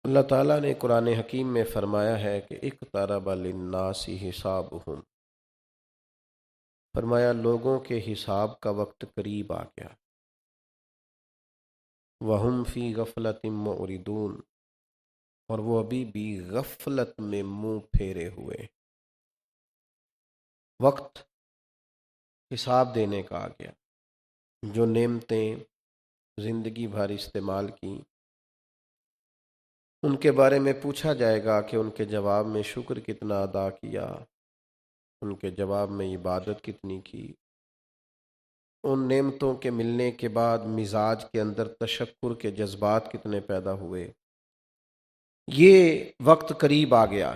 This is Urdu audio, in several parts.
اللہ تعالیٰ نے قرآن حکیم میں فرمایا ہے کہ اقترب للناس حسابہم، فرمایا لوگوں کے حساب کا وقت قریب آ گیا، وہم فی غفلت معرضون، اور وہ ابھی بھی غفلت میں منہ پھیرے ہوئے۔ وقت حساب دینے کا آ گیا۔ جو نعمتیں زندگی بھر استعمال کی، ان کے بارے میں پوچھا جائے گا کہ ان کے جواب میں شکر کتنا ادا کیا، ان کے جواب میں عبادت کتنی کی، ان نعمتوں کے ملنے کے بعد مزاج کے اندر تشکر کے جذبات کتنے پیدا ہوئے۔ یہ وقت قریب آ گیا،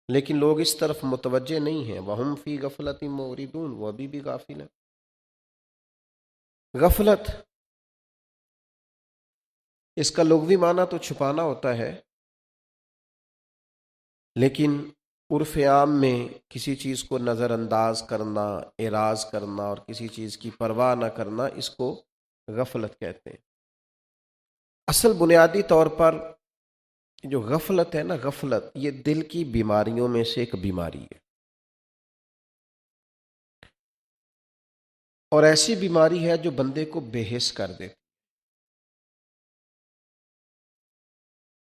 لیکن لوگ اس طرف متوجہ نہیں ہیں۔ وَهُمْ فِي غَفْلَةٍ مُعْرِضُونَ، وہ ابھی بھی غافل ہیں۔ غفلت، اس کا لغوی معنی تو چھپانا ہوتا ہے، لیکن عرف عام میں کسی چیز کو نظر انداز کرنا، اعراض کرنا اور کسی چیز کی پرواہ نہ کرنا، اس کو غفلت کہتے ہیں۔ اصل بنیادی طور پر جو غفلت ہے نا، غفلت یہ دل کی بیماریوں میں سے ایک بیماری ہے، اور ایسی بیماری ہے جو بندے کو بے حس کر دیتی،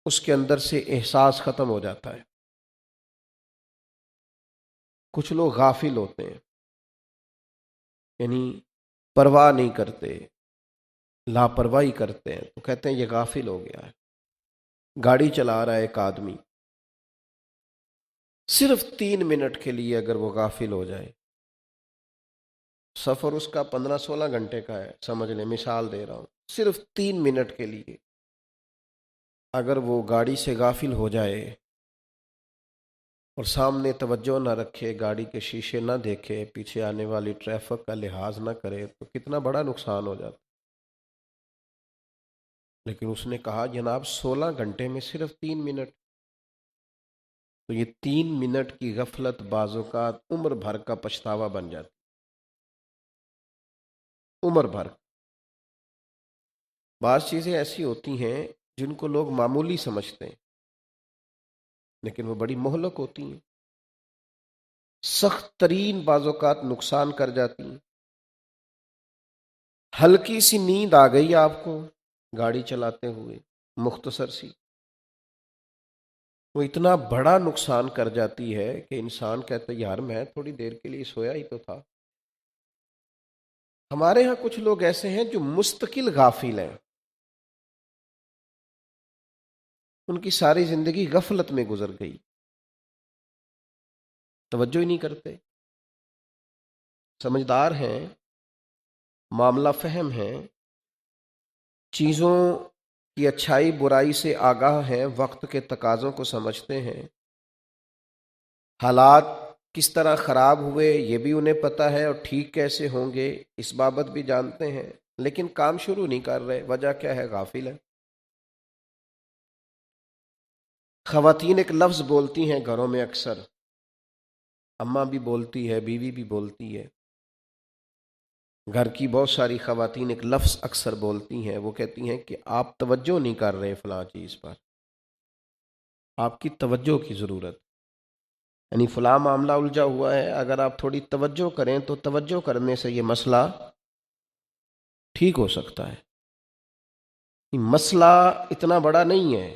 اس کے اندر سے احساس ختم ہو جاتا ہے۔ کچھ لوگ غافل ہوتے ہیں، یعنی پرواہ نہیں کرتے، لاپرواہی کرتے ہیں، تو کہتے ہیں یہ غافل ہو گیا ہے۔ گاڑی چلا رہا ہے ایک آدمی، صرف 3 منٹ کے لیے اگر وہ غافل ہو جائے، سفر اس کا 15-16 گھنٹے کا ہے، سمجھ لیں، مثال دے رہا ہوں، صرف 3 منٹ کے لیے اگر وہ گاڑی سے غافل ہو جائے اور سامنے توجہ نہ رکھے، گاڑی کے شیشے نہ دیکھے، پیچھے آنے والی ٹریفک کا لحاظ نہ کرے، تو کتنا بڑا نقصان ہو جاتا۔ لیکن اس نے کہا جناب 16 گھنٹے میں صرف 3 منٹ، تو یہ 3 منٹ کی غفلت بعض اوقات عمر بھر کا پچھتاوا بن جاتی، عمر بھر۔ بعض چیزیں ایسی ہوتی ہیں جن کو لوگ معمولی سمجھتے ہیں، لیکن وہ بڑی مہلک ہوتی ہیں، سخت ترین بعض اوقات نقصان کر جاتی ہیں۔ ہلکی سی نیند آ گئی آپ کو گاڑی چلاتے ہوئے، مختصر سی، وہ اتنا بڑا نقصان کر جاتی ہے کہ انسان کہتا ہے یار میں تھوڑی دیر کے لیے سویا ہی تو تھا۔ ہمارے ہاں کچھ لوگ ایسے ہیں جو مستقل غافل ہیں، ان کی ساری زندگی غفلت میں گزر گئی، توجہ ہی نہیں کرتے، سمجھدار ہیں، معاملہ فہم ہیں، چیزوں کی اچھائی برائی سے آگاہ ہیں، وقت کے تقاضوں کو سمجھتے ہیں، حالات کس طرح خراب ہوئے یہ بھی انہیں پتہ ہے، اور ٹھیک کیسے ہوں گے اس بابت بھی جانتے ہیں، لیکن کام شروع نہیں کر رہے۔ وجہ کیا ہے؟ غافل ہے۔ خواتین ایک لفظ بولتی ہیں گھروں میں اکثر، اماں بھی بولتی ہے، بیوی بھی بولتی ہے، گھر کی بہت ساری خواتین ایک لفظ اکثر بولتی ہیں، وہ کہتی ہیں کہ آپ توجہ نہیں کر رہے فلاں چیز پر، آپ کی توجہ کی ضرورت، یعنی فلاں معاملہ الجھا ہوا ہے، اگر آپ تھوڑی توجہ کریں تو توجہ کرنے سے یہ مسئلہ ٹھیک ہو سکتا ہے۔ یہ مسئلہ اتنا بڑا نہیں ہے،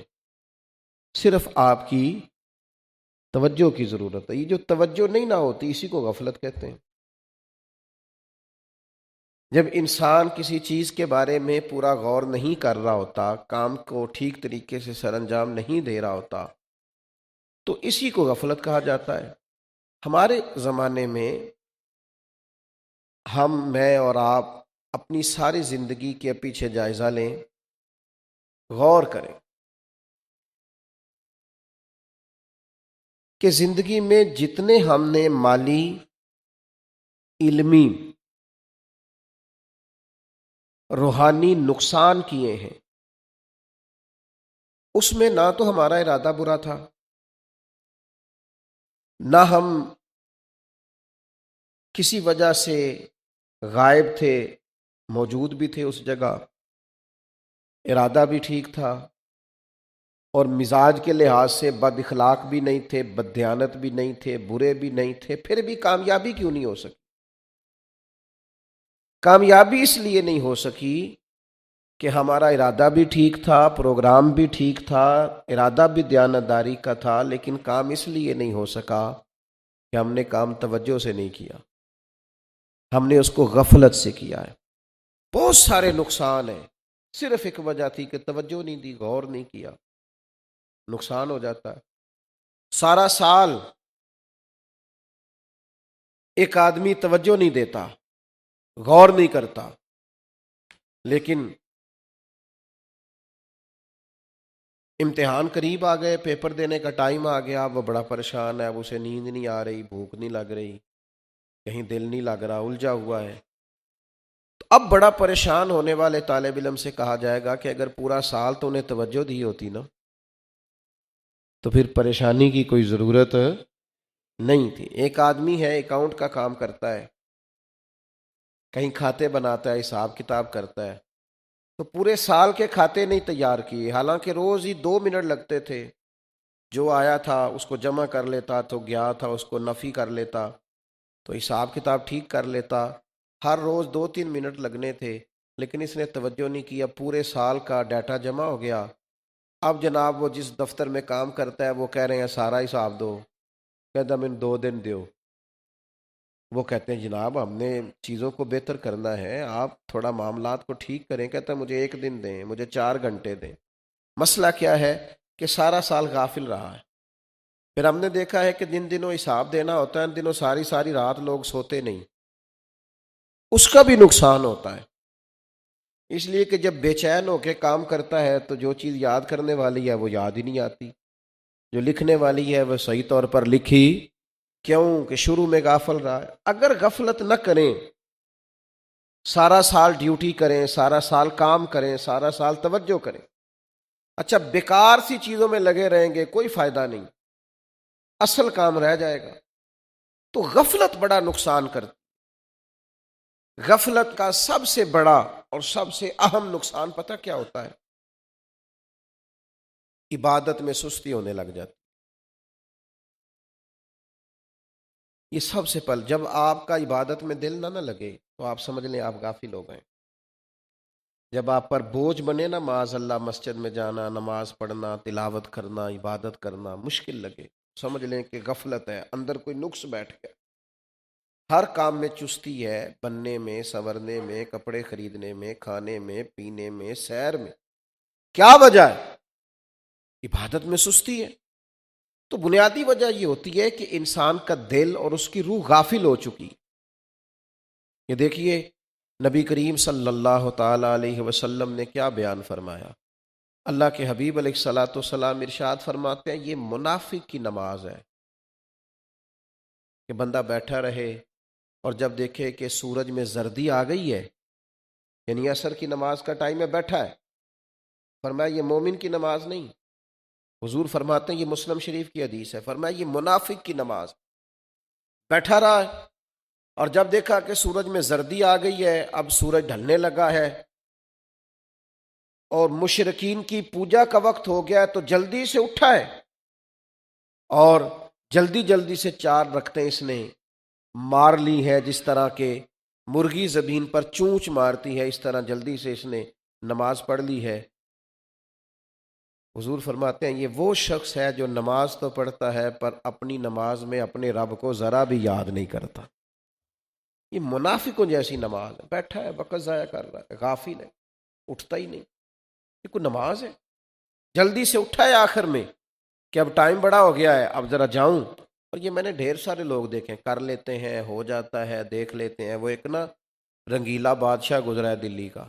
صرف آپ کی توجہ کی ضرورت ہے۔ یہ جو توجہ نہیں نہ ہوتی اسی کو غفلت کہتے ہیں۔ جب انسان کسی چیز کے بارے میں پورا غور نہیں کر رہا ہوتا، کام کو ٹھیک طریقے سے سر انجام نہیں دے رہا ہوتا، تو اسی کو غفلت کہا جاتا ہے۔ ہمارے زمانے میں میں اور آپ اپنی ساری زندگی کے پیچھے جائزہ لیں، غور کریں کہ زندگی میں جتنے ہم نے مالی، علمی، روحانی نقصان کیے ہیں، اس میں نہ تو ہمارا ارادہ برا تھا، نہ ہم کسی وجہ سے غائب تھے، موجود بھی تھے اس جگہ، ارادہ بھی ٹھیک تھا، اور مزاج کے لحاظ سے بد اخلاق بھی نہیں تھے، بد دیانت بھی نہیں تھے، برے بھی نہیں تھے، پھر بھی کامیابی کیوں نہیں ہو سکی؟ کامیابی اس لیے نہیں ہو سکی کہ ہمارا ارادہ بھی ٹھیک تھا، پروگرام بھی ٹھیک تھا، ارادہ بھی دیانتداری کا تھا، لیکن کام اس لیے نہیں ہو سکا کہ ہم نے کام توجہ سے نہیں کیا، ہم نے اس کو غفلت سے کیا ہے۔ بہت سارے نقصان ہیں، صرف ایک وجہ تھی کہ توجہ نہیں دی، غور نہیں کیا، نقصان ہو جاتا ہے۔ سارا سال ایک آدمی توجہ نہیں دیتا، غور نہیں کرتا، لیکن امتحان قریب آ گئے، پیپر دینے کا ٹائم آ گیا، وہ بڑا پریشان ہے، اب اسے نیند نہیں آ رہی، بھوک نہیں لگ رہی، کہیں دل نہیں لگ رہا، الجھا ہوا ہے۔ تو اب بڑا پریشان ہونے والے طالب علم سے کہا جائے گا کہ اگر پورا سال تو انہیں توجہ دی ہوتی نا، تو پھر پریشانی کی کوئی ضرورت نہیں تھی۔ ایک آدمی ہے، اکاؤنٹ کا کام کرتا ہے، کہیں کھاتے بناتا ہے، حساب کتاب کرتا ہے، تو پورے سال کے کھاتے نہیں تیار کیے، حالانکہ روز ہی 2 منٹ لگتے تھے، جو آیا تھا اس کو جمع کر لیتا، تو گیا تھا اس کو نفی کر لیتا، تو حساب کتاب ٹھیک کر لیتا، ہر روز 2-3 منٹ لگنے تھے، لیکن اس نے توجہ نہیں کیا، پورے سال کا ڈیٹا جمع ہو گیا۔ اب جناب وہ جس دفتر میں کام کرتا ہے وہ کہہ رہے ہیں سارا حساب دو، کہتا میں 2 دن دیو۔ وہ کہتے ہیں جناب ہم نے چیزوں کو بہتر کرنا ہے، آپ تھوڑا معاملات کو ٹھیک کریں۔ کہتا ہے مجھے 1 دن دیں، مجھے 4 گھنٹے دیں۔ مسئلہ کیا ہے کہ سارا سال غافل رہا ہے۔ پھر ہم نے دیکھا ہے کہ جن دنوں حساب دینا ہوتا ہے ان دنوں ساری ساری رات لوگ سوتے نہیں، اس کا بھی نقصان ہوتا ہے، اس لیے کہ جب بے چین ہو کے کام کرتا ہے تو جو چیز یاد کرنے والی ہے وہ یاد ہی نہیں آتی، جو لکھنے والی ہے وہ صحیح طور پر لکھی کیوں کہ شروع میں غافل رہا ہے۔ اگر غفلت نہ کریں، سارا سال ڈیوٹی کریں، سارا سال کام کریں، سارا سال توجہ کریں، اچھا بیکار سی چیزوں میں لگے رہیں گے، کوئی فائدہ نہیں، اصل کام رہ جائے گا۔ تو غفلت بڑا نقصان کرتی۔ غفلت کا سب سے بڑا اور سب سے اہم نقصان پتہ کیا ہوتا ہے؟ عبادت میں سستی ہونے لگ جاتی۔ یہ سب سے پہلے جب آپ کا عبادت میں دل نہ لگے تو آپ سمجھ لیں آپ غافل ہو گئے۔ جب آپ پر بوجھ بنے نا معاذ اللہ مسجد میں جانا، نماز پڑھنا، تلاوت کرنا، عبادت کرنا مشکل لگے، سمجھ لیں کہ غفلت ہے، اندر کوئی نقص بیٹھ گیا۔ ہر کام میں چستی ہے، بننے میں، سنورنے میں، کپڑے خریدنے میں، کھانے میں، پینے میں، سیر میں۔ کیا وجہ ہے؟ عبادت میں سستی ہے۔ تو بنیادی وجہ یہ ہوتی ہے کہ انسان کا دل اور اس کی روح غافل ہو چکی۔ یہ دیکھیے نبی کریم صلی اللہ تعالی علیہ وسلم نے کیا بیان فرمایا۔ اللہ کے حبیب علیہ الصلاۃ والسلام ارشاد فرماتے ہیں یہ منافق کی نماز ہے کہ بندہ بیٹھا رہے اور جب دیکھے کہ سورج میں زردی آ گئی ہے، یعنی عصر کی نماز کا ٹائم ہے، بیٹھا ہے، فرمایا یہ مومن کی نماز نہیں۔ حضور فرماتے ہیں یہ مسلم شریف کی حدیث ہے، فرمایا یہ منافق کی نماز، بیٹھا رہا ہے اور جب دیکھا کہ سورج میں زردی آ گئی ہے، اب سورج ڈھلنے لگا ہے اور مشرکین کی پوجا کا وقت ہو گیا ہے، تو جلدی سے اٹھا ہے اور جلدی جلدی سے 4 رکعتیں اس نے مار لی ہے، جس طرح کہ مرغی زمین پر چونچ مارتی ہے، اس طرح جلدی سے اس نے نماز پڑھ لی ہے۔ حضور فرماتے ہیں یہ وہ شخص ہے جو نماز تو پڑھتا ہے پر اپنی نماز میں اپنے رب کو ذرا بھی یاد نہیں کرتا۔ یہ منافقوں جیسی نماز ہے، بیٹھا ہے وقت ضائع کر رہا ہے، غافل ہے، اٹھتا ہی نہیں۔ یہ کوئی نماز ہے؟ جلدی سے اٹھا ہے آخر میں کہ اب ٹائم بڑا ہو گیا ہے، اب ذرا جاؤں۔ اور یہ میں نے ڈھیر سارے لوگ دیکھے، کر لیتے ہیں، ہو جاتا ہے، دیکھ لیتے ہیں۔ وہ ایک نا رنگیلا بادشاہ گزرا ہے دلی کا،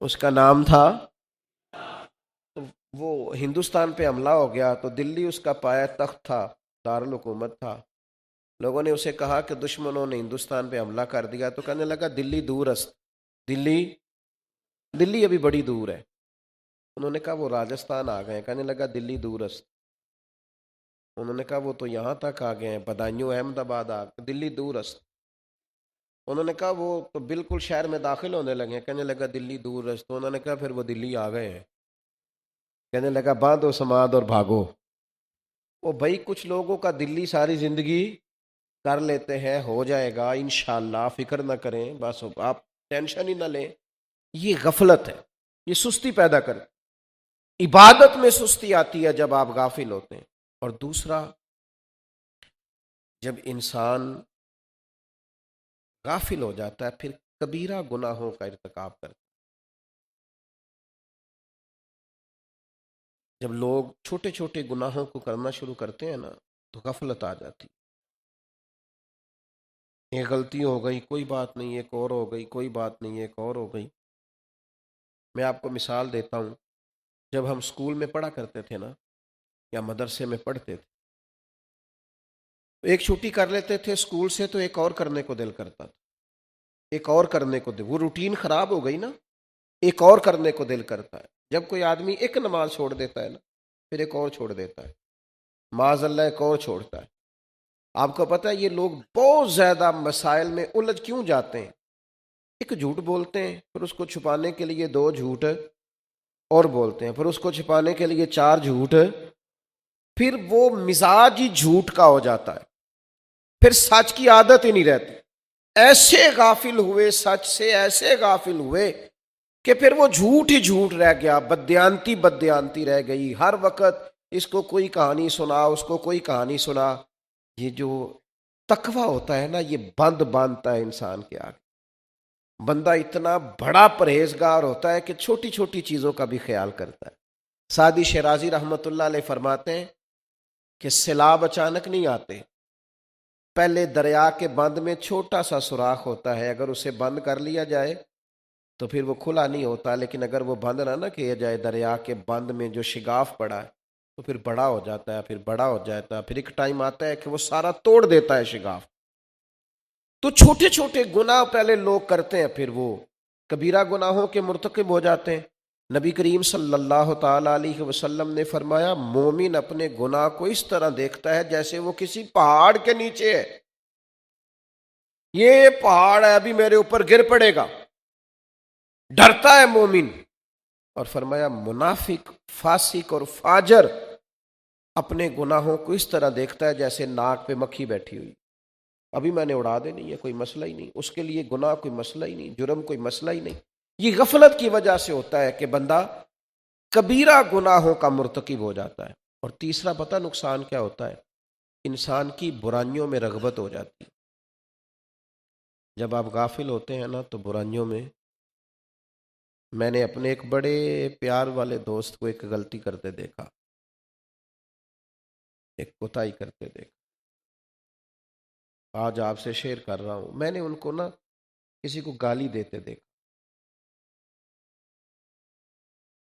اس کا نام تھا، وہ ہندوستان پہ حملہ ہو گیا تو دلی اس کا پایا تخت تھا، دارالحکومت تھا۔ لوگوں نے اسے کہا کہ دشمنوں نے ہندوستان پہ حملہ کر دیا، تو کہنے لگا دلی دور است، دلی ابھی بڑی دور ہے۔ انہوں نے کہا وہ راجستھان آ گئے، کہنے لگا دلی دور است۔ انہوں نے کہا وہ تو یہاں تک آ گئے ہیں، بدایوں احمد آباد آ گئے، دلی دور است۔ انہوں نے کہا وہ تو بالکل شہر میں داخل ہونے لگے ہیں، کہنے لگا دلی دور است۔ تو انہوں نے کہا پھر وہ دلی آ گئے ہیں، کہنے لگا باندھو سماد اور بھاگو۔ وہ بھائی کچھ لوگوں کا دلی ساری زندگی کر لیتے ہیں، ہو جائے گا انشاءاللہ، فکر نہ کریں، بس آپ ٹینشن ہی نہ لیں، یہ غفلت ہے، یہ سستی پیدا کر، عبادت میں سستی آتی ہے جب آپ غافل ہوتے ہیں۔ اور دوسرا، جب انسان غافل ہو جاتا ہے پھر کبیرہ گناہوں کا ارتکاب کرتا ہے۔ جب لوگ چھوٹے چھوٹے گناہوں کو کرنا شروع کرتے ہیں نا تو غفلت آ جاتی، ایک غلطی ہو گئی کوئی بات نہیں، ایک اور ہو گئی کوئی بات نہیں، ایک اور ہو گئی۔ میں آپ کو مثال دیتا ہوں، جب ہم اسکول میں پڑھا کرتے تھے نا یا مدرسے میں پڑھتے تھے، ایک چھٹی کر لیتے تھے اسکول سے تو ایک اور کرنے کو دل کرتا تھا، ایک اور کرنے کو دل، وہ روٹین خراب ہو گئی نا، ایک اور کرنے کو دل کرتا ہے۔ جب کوئی آدمی ایک نماز چھوڑ دیتا ہے نا پھر ایک اور چھوڑ دیتا ہے، معاذ اللہ ایک اور چھوڑتا ہے۔ آپ کو پتہ ہے یہ لوگ بہت زیادہ مسائل میں الجھ کیوں جاتے ہیں؟ ایک جھوٹ بولتے ہیں، پھر اس کو چھپانے کے لیے دو جھوٹ اور بولتے ہیں، پھر اس کو چھپانے کے لیے چار جھوٹ، پھر وہ مزاج ہی جھوٹ کا ہو جاتا ہے، پھر سچ کی عادت ہی نہیں رہتی۔ ایسے غافل ہوئے سچ سے، ایسے غافل ہوئے کہ پھر وہ جھوٹ ہی جھوٹ رہ گیا، بددیانتی بددیانتی رہ گئی، ہر وقت اس کو کوئی کہانی سنا، اس کو کوئی کہانی سنا۔ یہ جو تقوی ہوتا ہے نا یہ بند باندھتا ہے انسان کے آگے، بندہ اتنا بڑا پرہیزگار ہوتا ہے کہ چھوٹی چھوٹی چیزوں کا بھی خیال کرتا ہے۔ سعدی شیرازی رحمۃ اللہ علیہ فرماتے ہیں کہ سیلاب اچانک نہیں آتے، پہلے دریا کے بند میں چھوٹا سا سوراخ ہوتا ہے، اگر اسے بند کر لیا جائے تو پھر وہ کھلا نہیں ہوتا، لیکن اگر وہ بند نہ کیا جائے دریا کے بند میں جو شگاف پڑا ہے تو پھر بڑا ہو جاتا ہے، پھر بڑا ہو جاتا ہے، پھر ایک ٹائم آتا ہے کہ وہ سارا توڑ دیتا ہے شگاف۔ تو چھوٹے چھوٹے گناہ پہلے لوگ کرتے ہیں، پھر وہ کبیرہ گناہوں کے مرتکب ہو جاتے ہیں۔ نبی کریم صلی اللہ تعالی علیہ وسلم نے فرمایا مومن اپنے گناہ کو اس طرح دیکھتا ہے جیسے وہ کسی پہاڑ کے نیچے ہے، یہ پہاڑ ہے ابھی میرے اوپر گر پڑے گا، ڈرتا ہے مومن۔ اور فرمایا منافق، فاسق اور فاجر اپنے گناہوں کو اس طرح دیکھتا ہے جیسے ناک پہ مکھی بیٹھی ہوئی، ابھی میں نے اڑا دینی ہے، کوئی مسئلہ ہی نہیں، اس کے لیے گناہ کوئی مسئلہ ہی نہیں، جرم کوئی مسئلہ ہی نہیں۔ یہ غفلت کی وجہ سے ہوتا ہے کہ بندہ کبیرہ گناہوں کا مرتکب ہو جاتا ہے۔ اور تیسرا پتہ نقصان کیا ہوتا ہے؟ انسان کی برائیوں میں رغبت ہو جاتی ہے۔ جب آپ غافل ہوتے ہیں نا تو برائیوں میں نے اپنے ایک بڑے پیار والے دوست کو ایک غلطی کرتے دیکھا، ایک کوتاہی کرتے دیکھا، آج آپ سے شیئر کر رہا ہوں۔ میں نے ان کو نا کسی کو گالی دیتے دیکھا،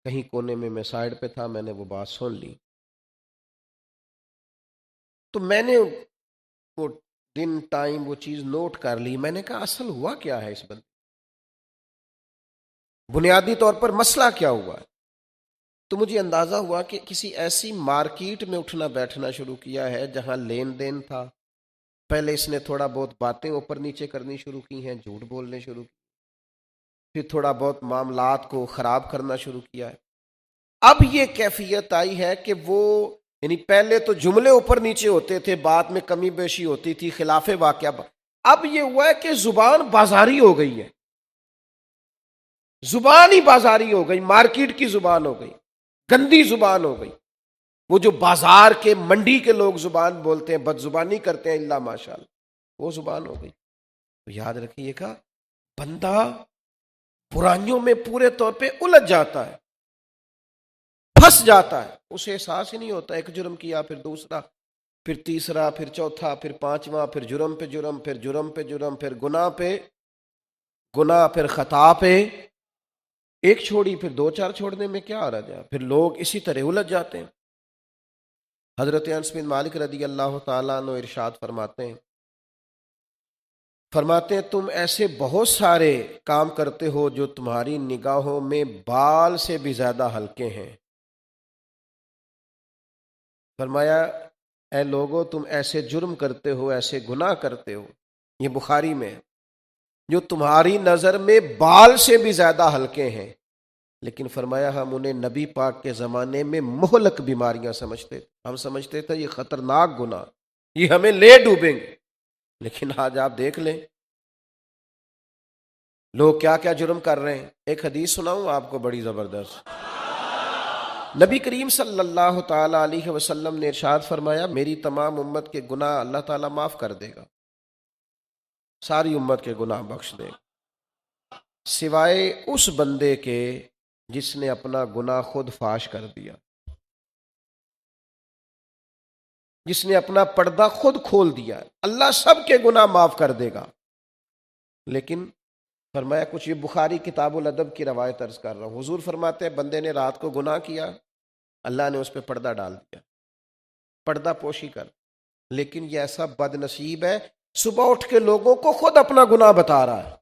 کہیں کونے میں سائڈ پہ تھا، میں نے وہ بات سن لی، تو میں نے وہ دن ٹائم وہ چیز نوٹ کر لی۔ میں نے کہا اصل ہوا کیا ہے اس بندے، بنیادی طور پر مسئلہ کیا ہوا ہے؟ تو مجھے اندازہ ہوا کہ کسی ایسی مارکیٹ میں اٹھنا بیٹھنا شروع کیا ہے جہاں لین دین تھا، پہلے اس نے تھوڑا بہت باتیں اوپر نیچے کرنی شروع کی ہیں، جھوٹ بولنے شروع کی، پھر تھوڑا بہت معاملات کو خراب کرنا شروع کیا ہے۔ اب یہ کیفیت آئی ہے کہ وہ یعنی پہلے تو جملے اوپر نیچے ہوتے تھے، بات میں کمی بیشی ہوتی تھی، خلاف واقعہ، اب یہ ہوا ہے کہ زبان بازاری ہو گئی ہے، زبان ہی بازاری ہو گئی، مارکیٹ کی زبان ہو گئی، گندی زبان ہو گئی، وہ جو بازار کے منڈی کے لوگ زبان بولتے ہیں، بد زبانی کرتے ہیں، اللہ ماشاءاللہ، وہ زبان ہو گئی۔ تو یاد رکھیے گا بندہ برائیوں میں پورے طور پہ الجھ جاتا ہے، پھنس جاتا ہے، اسے احساس ہی نہیں ہوتا، ایک جرم کیا پھر دوسرا، پھر تیسرا، پھر چوتھا، پھر پانچواں، پھر جرم پہ جرم، پھر جرم پہ جرم، پھر گناہ پہ گناہ، پھر خطا پہ ایک چھوڑی، پھر دو چار چھوڑنے میں کیا آ رہا ہے؟ پھر لوگ اسی طرح الجھ جاتے ہیں۔ حضرت انس بن مالک رضی اللہ تعالیٰ عنہ ارشاد فرماتے ہیں تم ایسے بہت سارے کام کرتے ہو جو تمہاری نگاہوں میں بال سے بھی زیادہ ہلکے ہیں۔ فرمایا اے لوگو تم ایسے جرم کرتے ہو، ایسے گناہ کرتے ہو، یہ بخاری میں، جو تمہاری نظر میں بال سے بھی زیادہ ہلکے ہیں، لیکن فرمایا ہم انہیں نبی پاک کے زمانے میں مہلک بیماریاں سمجھتے تھے، ہم سمجھتے تھے یہ خطرناک گناہ، یہ ہمیں لے ڈوبیں گے۔ لیکن آج آپ دیکھ لیں لوگ کیا کیا جرم کر رہے ہیں۔ ایک حدیث سناؤں آپ کو بڑی زبردست۔ نبی کریم صلی اللہ تعالی علیہ وسلم نے ارشاد فرمایا میری تمام امت کے گناہ اللہ تعالیٰ معاف کر دے گا، ساری امت کے گناہ بخش دے گا، سوائے اس بندے کے جس نے اپنا گناہ خود فاش کر دیا، جس نے اپنا پردہ خود کھول دیا۔ اللہ سب کے گناہ معاف کر دے گا، لیکن فرمایا کچھ، یہ بخاری کتاب الادب کی روایت عرض کر رہا ہوں، حضور فرماتے ہیں بندے نے رات کو گناہ کیا، اللہ نے اس پہ پردہ ڈال دیا، پردہ پوشی کر، لیکن یہ ایسا بد نصیب ہے صبح اٹھ کے لوگوں کو خود اپنا گناہ بتا رہا ہے،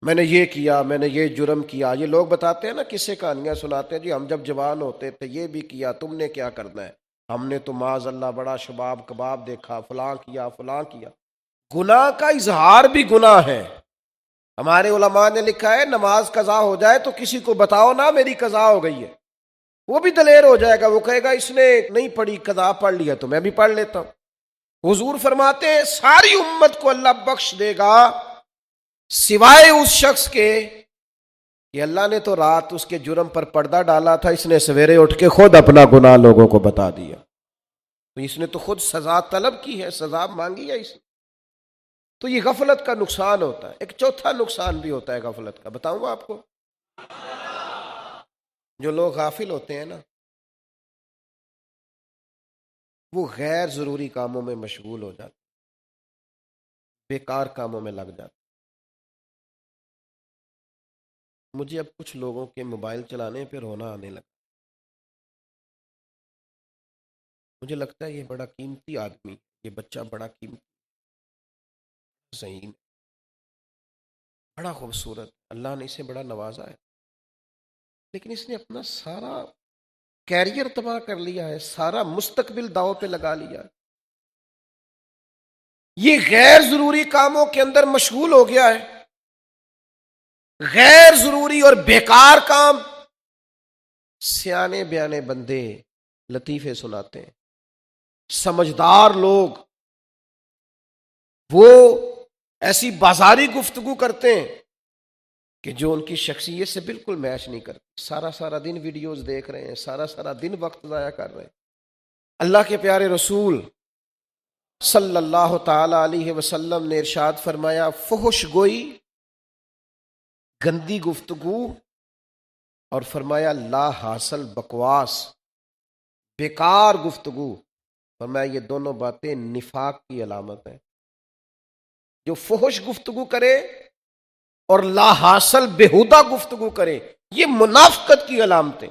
میں نے یہ کیا، میں نے یہ جرم کیا۔ یہ لوگ بتاتے ہیں نا، قصے کہانیاں سناتے ہیں، جی ہم جب جوان ہوتے تھے یہ بھی کیا، تم نے کیا کرنا ہے، ہم نے تو معاذ اللہ بڑا شباب کباب دیکھا، فلاں کیا فلاں کیا۔ گناہ کا اظہار بھی گناہ ہے۔ ہمارے علماء نے لکھا ہے نماز قضا ہو جائے تو کسی کو بتاؤ نا میری قضا ہو گئی ہے، وہ بھی دلیر ہو جائے گا، وہ کہے گا اس نے نہیں پڑھی، قضا پڑھ لیا تو میں بھی پڑھ لیتا ہوں۔ حضور فرماتے ہیں ساری امت کو اللہ بخش دے گا سوائے اس شخص کے کہ اللہ نے تو رات اس کے جرم پر پردہ ڈالا تھا، اس نے سویرے اٹھ کے خود اپنا گناہ لوگوں کو بتا دیا، تو اس نے تو خود سزا طلب کی ہے، سزا مانگی ہے اس نے۔ تو یہ غفلت کا نقصان ہوتا ہے۔ ایک چوتھا نقصان بھی ہوتا ہے غفلت کا، بتاؤں آپ کو۔ جو لوگ غافل ہوتے ہیں نا، وہ غیر ضروری کاموں میں مشغول ہو جاتے، بیکار کاموں میں لگ جاتے۔ مجھے اب کچھ لوگوں کے موبائل چلانے پہ رونا آنے لگا، مجھے لگتا ہے یہ بڑا قیمتی آدمی، یہ بچہ بڑا قیمتی، صحیح، بڑا خوبصورت، اللہ نے اسے بڑا نوازا ہے، لیکن اس نے اپنا سارا کیریئر تباہ کر لیا ہے، سارا مستقبل داؤ پہ لگا لیا ہے، یہ غیر ضروری کاموں کے اندر مشغول ہو گیا ہے۔ غیر ضروری اور بیکار کام، سیانے بیانے بندے لطیفے سناتے ہیں، سمجھدار لوگ وہ ایسی بازاری گفتگو کرتے ہیں کہ جو ان کی شخصیت سے بالکل میچ نہیں کرتی، سارا دن ویڈیوز دیکھ رہے ہیں، سارا دن وقت ضائع کر رہے ہیں۔ اللہ کے پیارے رسول صلی اللہ تعالی علیہ وسلم نے ارشاد فرمایا فحش گوئی، گندی گفتگو، اور فرمایا لا حاصل بکواس، بیکار گفتگو، فرمایا یہ دونوں باتیں نفاق کی علامت ہے۔ جو فحش گفتگو کرے اور لا حاصل بےہودہ گفتگو کرے، یہ منافقت کی علامتیں،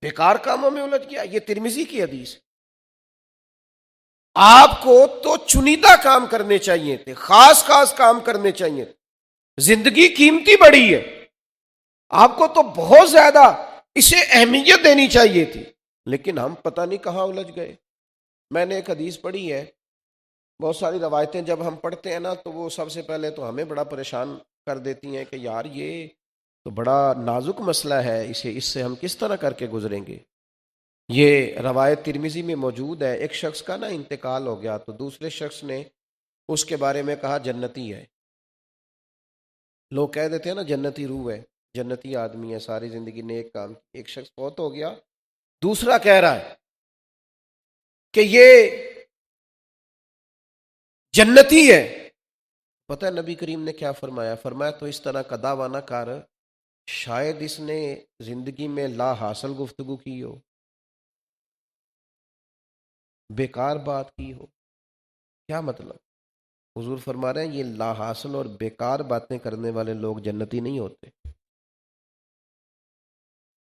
بیکار کاموں میں الجھ گیا۔ یہ ترمذی کی حدیث ہے۔ آپ کو تو چنیدہ کام کرنے چاہیے تھے، خاص کام کرنے چاہیے تھے، زندگی قیمتی بڑی ہے، آپ کو تو بہت زیادہ اسے اہمیت دینی چاہیے تھی، لیکن ہم پتہ نہیں کہاں الجھ گئے۔ میں نے ایک حدیث پڑھی ہے، بہت ساری روایتیں جب ہم پڑھتے ہیں نا تو وہ سب سے پہلے تو ہمیں بڑا پریشان کر دیتی ہیں کہ یار یہ تو بڑا نازک مسئلہ ہے، اس سے ہم کس طرح کر کے گزریں گے۔ یہ روایت ترمذی میں موجود ہے، ایک شخص کا نا انتقال ہو گیا تو دوسرے شخص نے اس کے بارے میں کہا جنتی ہے۔ لوگ کہہ دیتے ہیں نا جنتی روح ہے، جنتی آدمی ہے، ساری زندگی نیک کام۔ ایک شخص فوت ہو گیا، دوسرا کہہ رہا ہے کہ یہ جنتی ہے۔ پتہ ہے نبی کریم نے کیا فرمایا؟ فرمایا تو اس طرح کا دعویٰ نہ کر، شاید اس نے زندگی میں لا حاصل گفتگو کی ہو، بیکار بات کی ہو۔ کیا مطلب؟ حضور فرما رہے ہیں یہ لا حاصل اور بیکار باتیں کرنے والے لوگ جنتی نہیں ہوتے۔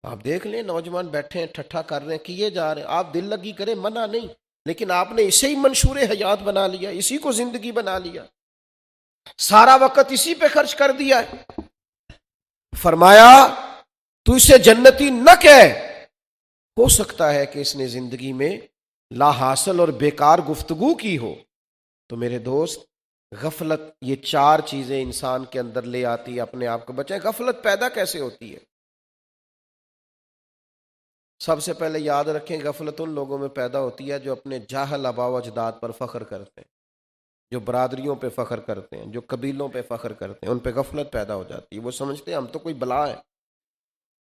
آپ دیکھ لیں نوجوان بیٹھے ہیں ٹھٹھا کر رہے ہیں، کیے جا رہے ہیں، آپ دل لگی کریں، منع نہیں، لیکن آپ نے اسے ہی منشور حیات بنا لیا، اسی کو زندگی بنا لیا، سارا وقت اسی پہ خرچ کر دیا ہے۔ فرمایا تو اسے جنتی نہ کہہ، ہو سکتا ہے کہ اس نے زندگی میں لا حاصل اور بیکار گفتگو کی ہو۔ تو میرے دوست غفلت، یہ چار چیزیں انسان کے اندر لے آتی ہے اپنے آپ کو بچائیں۔ غفلت پیدا کیسے ہوتی ہے؟ سب سے پہلے یاد رکھیں، غفلت ان لوگوں میں پیدا ہوتی ہے جو اپنے جاہل آباء و اجداد پر فخر کرتے ہیں، جو برادریوں پہ فخر کرتے ہیں، جو قبیلوں پہ فخر کرتے ہیں، ان پہ غفلت پیدا ہو جاتی ہے۔ وہ سمجھتے ہیں ہم تو کوئی بلا ہے،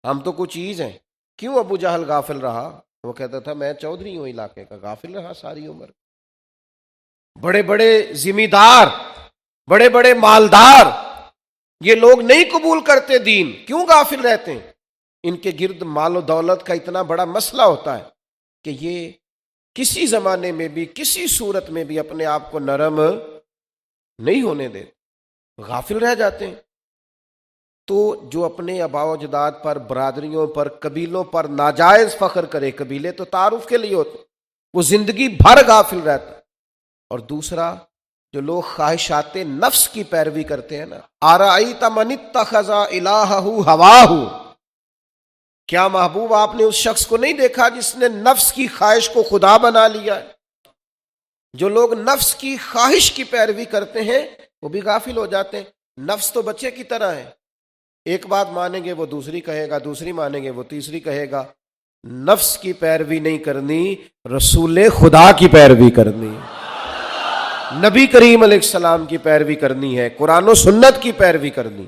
ہم تو کوئی چیز ہیں۔ کیوں ابو جہل غافل رہا؟ وہ کہتا تھا میں چودھری ہوں علاقے کا، غافل رہا ساری عمر۔ بڑے بڑے ذمہ دار، بڑے بڑے مالدار، یہ لوگ نہیں قبول کرتے دین، کیوں غافل رہتے ہیں؟ ان کے گرد مال و دولت کا اتنا بڑا مسئلہ ہوتا ہے کہ یہ کسی زمانے میں بھی کسی صورت میں بھی اپنے آپ کو نرم نہیں ہونے دیتے، غافل رہ جاتے ہیں۔ تو جو اپنے آباء و اجداد پر، برادریوں پر، قبیلوں پر ناجائز فخر کرے، قبیلے تو تعارف کے لیے ہوتے، وہ زندگی بھر غافل رہتا۔ اور دوسرا، جو لوگ خواہشات نفس کی پیروی کرتے ہیں نا، آرائیت من اتخذ الہہ ہواہ، کیا محبوب آپ نے اس شخص کو نہیں دیکھا جس نے نفس کی خواہش کو خدا بنا لیا ہے؟ جو لوگ نفس کی خواہش کی پیروی کرتے ہیں وہ بھی غافل ہو جاتے ہیں۔ نفس تو بچے کی طرح ہے، ایک بات مانیں گے وہ دوسری کہے گا، دوسری مانیں گے وہ تیسری کہے گا۔ نفس کی پیروی نہیں کرنی، رسول خدا کی پیروی کرنی ہے، نبی کریم علیہ السلام کی پیروی کرنی ہے، قرآن و سنت کی پیروی کرنی،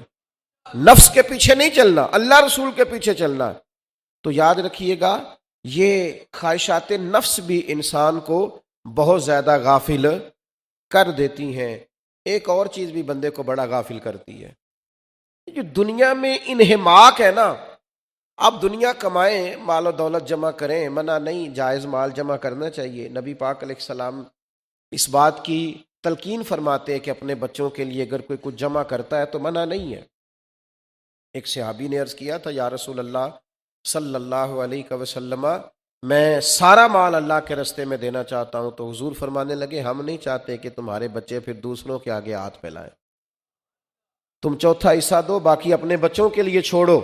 نفس کے پیچھے نہیں چلنا، اللہ رسول کے پیچھے چلنا۔ تو یاد رکھیے گا، یہ خواہشات نفس بھی انسان کو بہت زیادہ غافل کر دیتی ہیں۔ ایک اور چیز بھی بندے کو بڑا غافل کرتی ہے، جو دنیا میں انہماک ہے نا۔ اب دنیا کمائیں، مال و دولت جمع کریں، منع نہیں، جائز مال جمع کرنا چاہیے۔ نبی پاک علیہ السلام اس بات کی تلقین فرماتے ہیں کہ اپنے بچوں کے لیے اگر کوئی کچھ جمع کرتا ہے تو منع نہیں ہے۔ ایک صحابی نے عرض کیا تھا، یا رسول اللہ صلی اللہ علیہ وسلم، میں سارا مال اللہ کے رستے میں دینا چاہتا ہوں۔ تو حضور فرمانے لگے، ہم نہیں چاہتے کہ تمہارے بچے پھر دوسروں کے آگے ہاتھ پھیلائیں، تم چوتھا حصہ دو، باقی اپنے بچوں کے لیے چھوڑو۔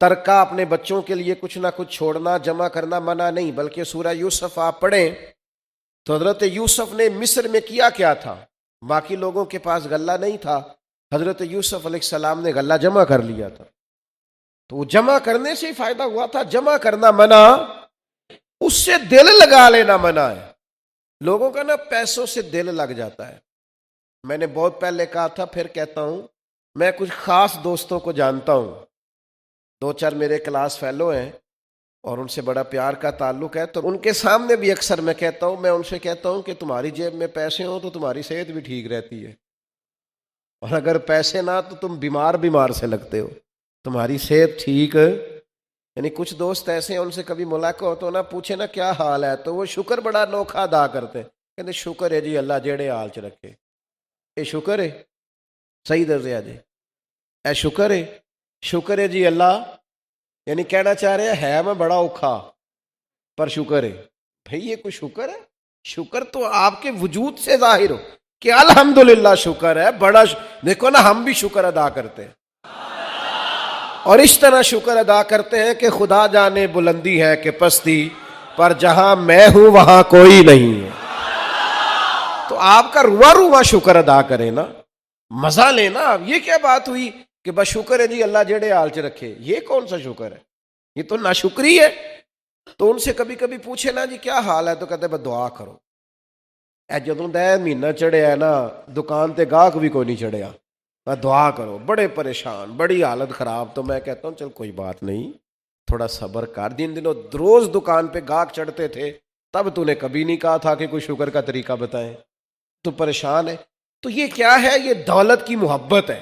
ترکہ، اپنے بچوں کے لیے کچھ نہ کچھ چھوڑنا، جمع کرنا منع نہیں، بلکہ سورہ یوسف آپ پڑھیں تو حضرت یوسف نے مصر میں کیا تھا؟ باقی لوگوں کے پاس غلہ نہیں تھا، حضرت یوسف علیہ السلام نے غلہ جمع کر لیا تھا۔ تو وہ جمع کرنے سے ہی فائدہ ہوا تھا، جمع کرنا منع، اس سے دل لگا لینا منع ہے۔ لوگوں کا نا پیسوں سے دل لگ جاتا ہے۔ میں نے بہت پہلے کہا تھا، پھر کہتا ہوں، میں کچھ خاص دوستوں کو جانتا ہوں، دو چار میرے کلاس فیلو ہیں اور ان سے بڑا پیار کا تعلق ہے، تو ان کے سامنے بھی اکثر میں کہتا ہوں، میں ان سے کہتا ہوں کہ تمہاری جیب میں پیسے ہوں تو تمہاری صحت بھی ٹھیک رہتی ہے، اور اگر پیسے نہ تو تم بیمار سے لگتے ہو، تمہاری صحت ٹھیک ہے۔ یعنی کچھ دوست ایسے ہیں، ان سے کبھی ملاقات ہو تو نہ پوچھے نا کیا حال ہے، تو وہ شکر بڑا انوکھا ادا کرتے ہیں، کہتے شکر ہے جی اللہ جیڑے حال چ رکھے، اے شکر ہے، صحیح درجہ جی، اے شکر ہے جی اللہ، یعنی کہنا چاہ رہے ہے میں بڑا اوکھا پر شکر ہے۔ بھئی یہ کوئی شکر ہے؟ شکر تو آپ کے وجود سے ظاہر ہو کہ الحمدللہ شکر ہے، بڑا دیکھو نا ہم بھی شکر ادا کرتے ہیں، اور اس طرح شکر ادا کرتے ہیں کہ خدا جانے بلندی ہے کہ پستی، پر جہاں میں ہوں وہاں کوئی نہیں ہے۔ تو آپ کا رواں شکر ادا کریں نا، مزہ لینا۔ یہ کیا بات ہوئی کہ بس شکر ہے جی اللہ جڑے حال چ رکھے؟ یہ کون سا شکر ہے؟ یہ تو ناشکری ہے۔ تو ان سے کبھی کبھی پوچھے نا جی کیا حال ہے، تو کہتے بس دعا کرو۔ اے جدوں دا مہینہ چڑھیا ہے نا، دکان تے گاہک بھی کوئی نہیں چڑھیا، میں دعا کرو، بڑے پریشان، بڑی حالت خراب۔ تو میں کہتا ہوں چل کوئی بات نہیں، تھوڑا صبر کر، جن دنوں روز دکان پہ گاہک چڑھتے تھے تب تو نے کبھی نہیں کہا تھا کہ کوئی شکر کا طریقہ بتائیں، تو پریشان ہے۔ تو یہ کیا ہے؟ یہ دولت کی محبت ہے۔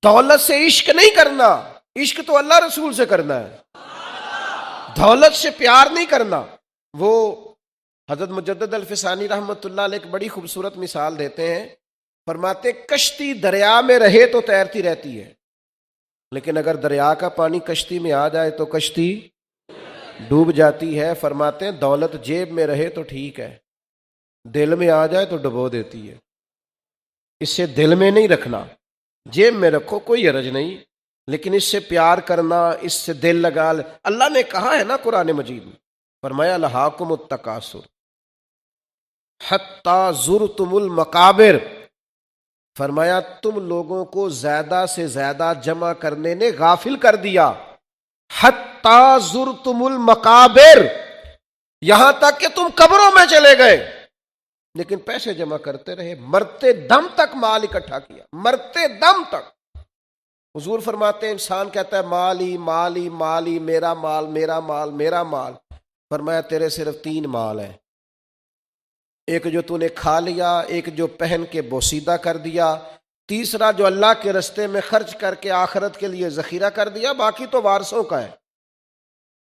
دولت سے عشق نہیں کرنا، عشق تو اللہ رسول سے کرنا ہے، دولت سے پیار نہیں کرنا۔ وہ حضرت مجدد الفسانی رحمۃ اللہ علیہ ایک بڑی خوبصورت مثال دیتے ہیں، فرماتے کشتی دریا میں رہے تو تیرتی رہتی ہے، لیکن اگر دریا کا پانی کشتی میں آ جائے تو کشتی ڈوب جاتی ہے۔ فرماتے ہیں دولت جیب میں رہے تو ٹھیک ہے، دل میں آ جائے تو ڈبو دیتی ہے۔ اس سے دل میں نہیں رکھنا، جیب میں رکھو کوئی حرج نہیں، لیکن اس سے پیار کرنا، اس سے دل لگا اللہ نے کہا ہے نا قرآن مجید میں، فرمایا الہاکم التکاثر، حتی زرتم المقابر، فرمایا تم لوگوں کو زیادہ سے زیادہ جمع کرنے نے غافل کر دیا. حتی زرتم المقابر، یہاں تک کہ تم قبروں میں چلے گئے لیکن پیسے جمع کرتے رہے، مرتے دم تک مال اکٹھا کیا، مرتے دم تک. حضور فرماتے ہیں انسان کہتا ہے مالی مالی مالی، میرا مال میرا مال میرا مال. فرمایا تیرے صرف 3 مال ہیں، ایک جو تو نے کھا لیا، ایک جو پہن کے بوسیدہ کر دیا، تیسرا جو اللہ کے رستے میں خرچ کر کے آخرت کے لیے ذخیرہ کر دیا، باقی تو وارثوں کا ہے.